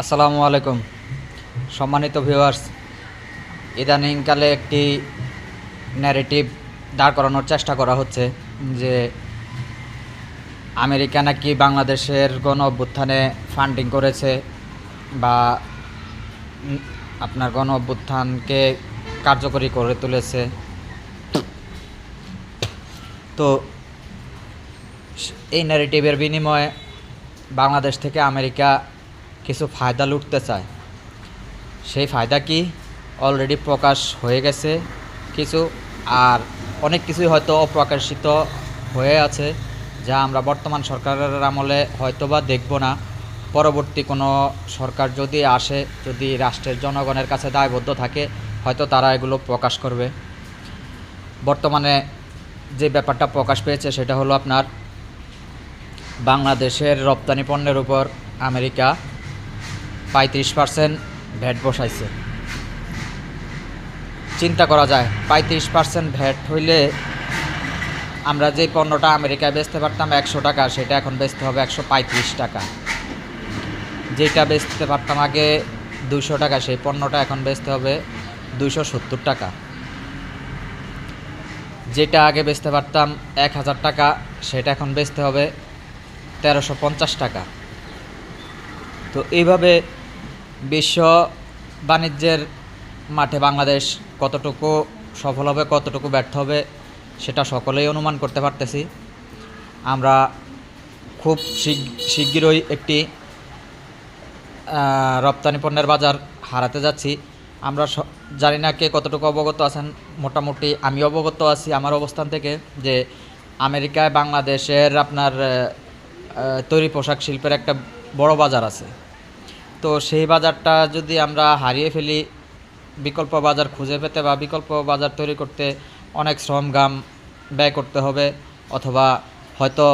আসসালামু আলাইকুম সম্মানিত ভিউয়ার্স। ইদানিংকালে একটি ন্যারেটিভ দাঁড় করানোর চেষ্টা করা হচ্ছে যে আমেরিকা নাকি বাংলাদেশের গণ অভ্যুত্থানে ফান্ডিং করেছে বা উম, আপনার গণ অভ্যুত্থানকে কার্যকরী করে তুলেছে। তো এই ন্যারেটিভের বিনিময়ে বাংলাদেশ থেকে আমেরিকা কিছু ফায়দা লুটতে চায়। সেই ফায়দা কি অলরেডি প্রকাশ হয়ে গেছে কিছু, আর অনেক কিছুই হয়তো অপ্রকাশিত হয়ে আছে, যা আমরা বর্তমান সরকারের আমলে হয়তো বা দেখব না। পরবর্তী কোনো সরকার যদি আসে, যদি রাষ্ট্রের জনগণের কাছে দায়বদ্ধ থাকে, হয়তো তারা এগুলো প্রকাশ করবে। বর্তমানে যে ব্যাপারটা প্রকাশ পেয়েছে সেটা হলো আপনার বাংলাদেশের রপ্তানি পণ্যের উপর আমেরিকা 35% ভ্যাট বসাইছে। চিন্তা করা যায়, 35% ভ্যাট হইলে আমরা যে পণ্যটা আমেরিকায় বেচতে পারতাম 100 টাকা, সেটা এখন বেচতে হবে 135 টাকা। যেটা বেচতে পারতাম আগে 200 টাকা, সেই পণ্যটা এখন বেচতে হবে 270 টাকা। যেটা আগে বেচতে পারতাম 1000 টাকা, সেটা এখন বেচতে হবে 1350 টাকা। তো এইভাবে বিশ্ব বাণিজ্যের মাঠে বাংলাদেশ কতটুকু সফল হবে, কতটুকু ব্যর্থ হবে, সেটা সকলেই অনুমান করতে পারতেছি। আমরা খুব শিগগিরই একটি রপ্তানি পণ্যের বাজার হারাতে যাচ্ছি। আমরা জানি না কে কতটুকু অবগত আছেন, মোটামুটি আমি অবগত আছি আমার অবস্থান থেকে, যে আমেরিকায় বাংলাদেশের আপনার তৈরি পোশাক শিল্পের একটা বড় বাজার আছে। তো সেই বাজারটা যদি আমরা হারিয়ে ফেলি, বিকল্প বাজার খুঁজে পেতে বা বিকল্প বাজার তৈরি করতে অনেক শ্রম ঘাম ব্যয় করতে হবে, অথবা হয়তো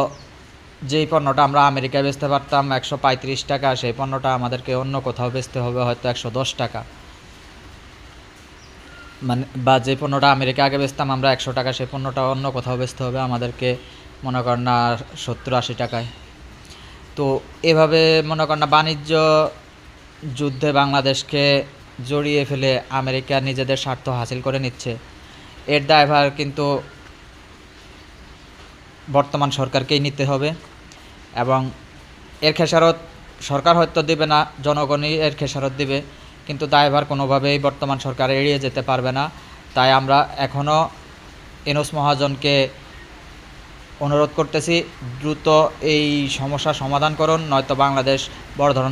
যেই পণ্যটা আমরা আমেরিকায় বেচতে পারতাম 135 টাকা, সেই পণ্যটা আমাদেরকে অন্য কোথাও বেচতে হবে হয়তো 110 টাকা। মানে বা যে পণ্যটা আমেরিকা আগে বেচতাম আমরা 100 টাকা, সেই পণ্যটা অন্য কোথাও বেচতে হবে আমাদেরকে মনে করেন না 70-80 টাকায়। তো এভাবে মনে করেন না বাণিজ্য যুদ্ধে বাংলাদেশকে জড়িয়ে ফেলে আমেরিকা নিজেদের স্বার্থ হাসিল করে নিচ্ছে। এর দায়ভার কিন্তু বর্তমান সরকারকেই নিতে হবে, এবং এর খেসারত সরকার হয়তো দেবে না, জনগণই এর খেসারত দিবে, কিন্তু দায়ভার কোনোভাবেই বর্তমান সরকার এড়িয়ে যেতে পারবে না। তাই আমরা এখনও ইউনূস মহাজনকে অনুরোধ করতেছি, দ্রুত এই সমস্যার সমাধান করুন, নয়তো বাংলাদেশ বড় ধরনের